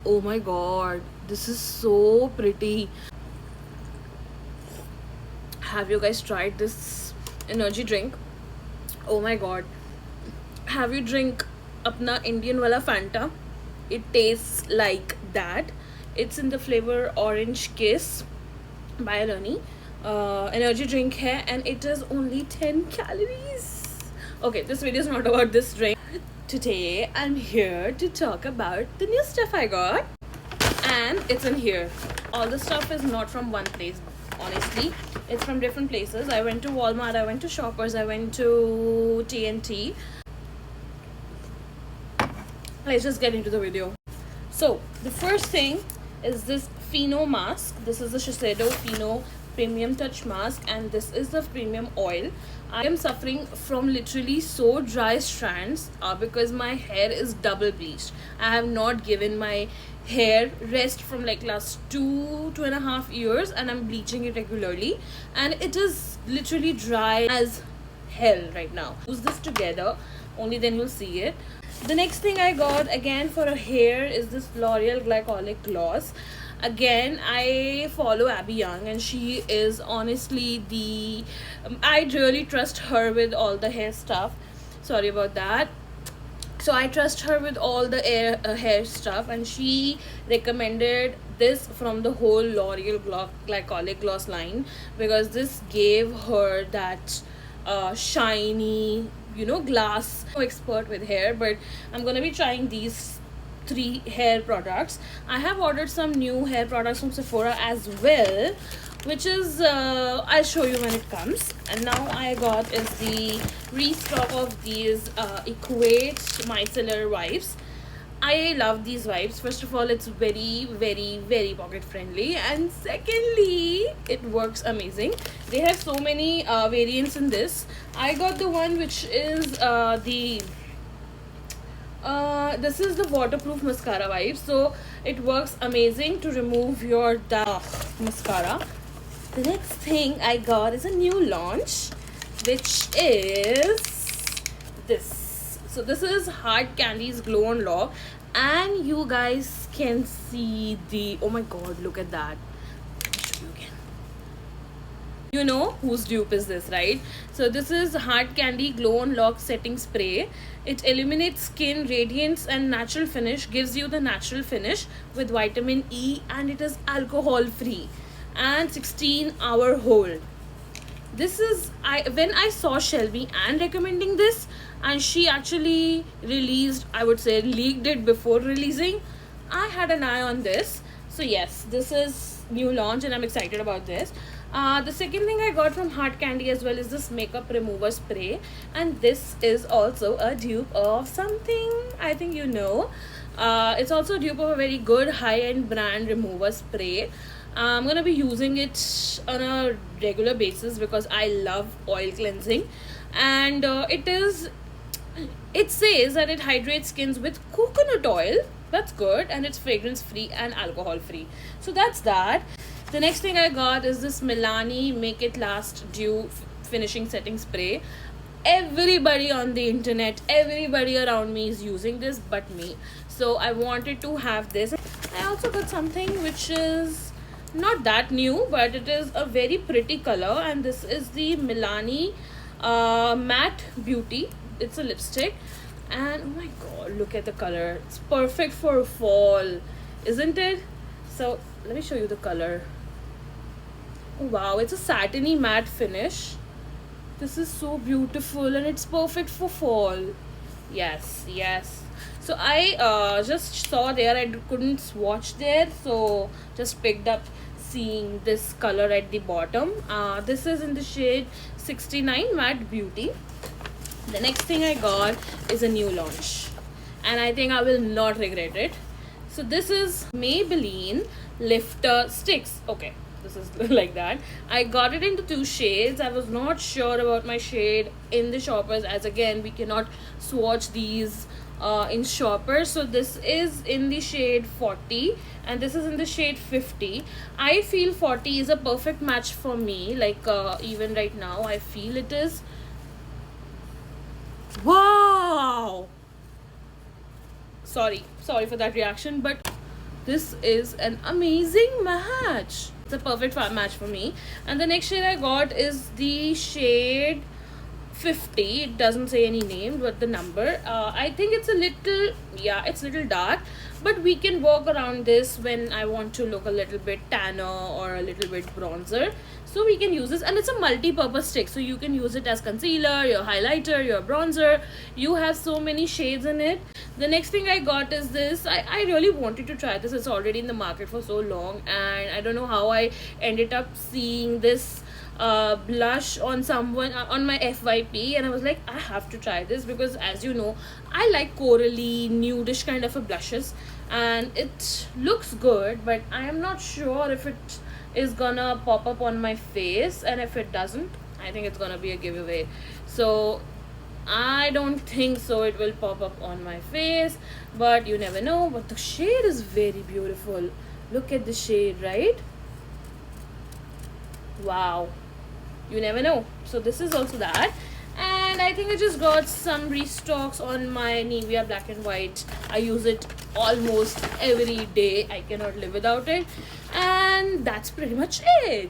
Oh my god, this is so pretty. Have you guys tried this energy drink? Oh my god. Have you drink apna Indian wala Fanta? It tastes like that. It's in the flavor Orange Kiss by Rani. Energy drink hai and it is only 10 calories. Okay, this video is not about this drink. Today I'm here to talk about the new stuff I got. And it's in here. All the stuff is not from one place, honestly. It's from different places. I went to Walmart, I went to Shoppers, I went to TNT. Let's just get into the video. So the first thing is this Fino mask. This is the Shiseido Fino Premium Touch Mask, and this is the premium oil. I am suffering from literally so dry strands because my hair is double bleached. I have not given my hair rest from like last 2.5 years, and I'm bleaching it regularly, and it is literally dry as hell right now. Use this together, only then you'll see it. The next thing I got again for a hair is this L'Oreal Glycolic Gloss. Again, I follow Abby Young, and she is honestly the I really trust her with all the hair stuff. Sorry about that. So I trust her with all the hair stuff, and she recommended this from the whole L'Oreal Glycolic Gloss line because this gave her that shiny, glass. No expert with hair, but I'm gonna be trying these three hair products. I have ordered some new hair products from Sephora as well, which is I'll show you when it comes. And now I got is the restock of these Equate micellar wipes. I love these wipes. First of all, it's very, very, very pocket friendly, and secondly, it works amazing. They have so many variants in this. I got the one which is this is the waterproof mascara wipe, so it works amazing to remove your dark mascara. The next thing I got is a new launch, which is this. So this is Hard Candy's Glow on Lock, and you guys can see the, oh my god, look at that. Let me show you again. You know whose dupe is this, right? So this is Hard Candy Glow on Lock Setting Spray. It eliminates skin radiance and natural finish, gives you the natural finish with vitamin E, and it is alcohol free and 16-hour hold. This is when I saw Shelby and recommending this, and she actually released, I would say leaked it before releasing, I had an eye on this. So yes, this is new launch and I'm excited about this. The second thing I got from Hard Candy as well is this makeup remover spray, and this is also a dupe of something I think you know. It's also a dupe of a very good high-end brand remover spray. I'm gonna be using it on a regular basis because I love oil cleansing, and it says that it hydrates skins with coconut oil. That's good, and it's fragrance free and alcohol free. So that's that. The next thing I got is this Milani Make It Last Dew Finishing Setting Spray. Everybody on the internet, everybody around me is using this but me. So I wanted to have this. I also got something which is not that new, but it is a very pretty color, and this is the Milani Matte Beauty. It's a lipstick, and oh my god, look at the color. It's perfect for fall, isn't it? So let me show you the color. Oh wow, it's a satiny matte finish. This is so beautiful, and it's perfect for fall. Yes, yes. So I just saw there, I couldn't swatch there, so just picked up seeing this color at the bottom. This is in the shade 69 Matte Beauty. The next thing I got is a new launch, and I think I will not regret it. So this is Maybelline Lifter Sticks. Okay, this is like that. I got it into 2 shades. I was not sure about my shade in the Shoppers, as again we cannot swatch these in Shoppers. So this is in the shade 40 and this is in the shade 50. I feel 40 is a perfect match for me, like even right now I feel it is. Wow, sorry for that reaction, but this is an amazing match. It's a perfect match for me. And the next shade I got is the shade 50. It doesn't say any name but the number. I think it's a little, yeah, it's a little dark, but we can work around this when I want to look a little bit tanner or a little bit bronzer. So we can use this, and it's a multi-purpose stick, so you can use it as concealer, your highlighter, your bronzer. You have so many shades in it. The next thing I got is this. I really wanted to try this. It's already in the market for so long, and I don't know how I ended up seeing this blush on someone on my FYP, and I was like, I have to try this, because as you know, I like corally nudish kind of a blushes, and it looks good, but I am not sure if it is gonna pop up on my face, and if it doesn't, I think it's gonna be a giveaway. So I don't think so it will pop up on my face, but you never know. But the shade is very beautiful. Look at the shade, right? Wow, you never know. So this is also that. And I think I just got some restocks on my Nivea Black and White. I use it almost every day. I cannot live without it. And that's pretty much it.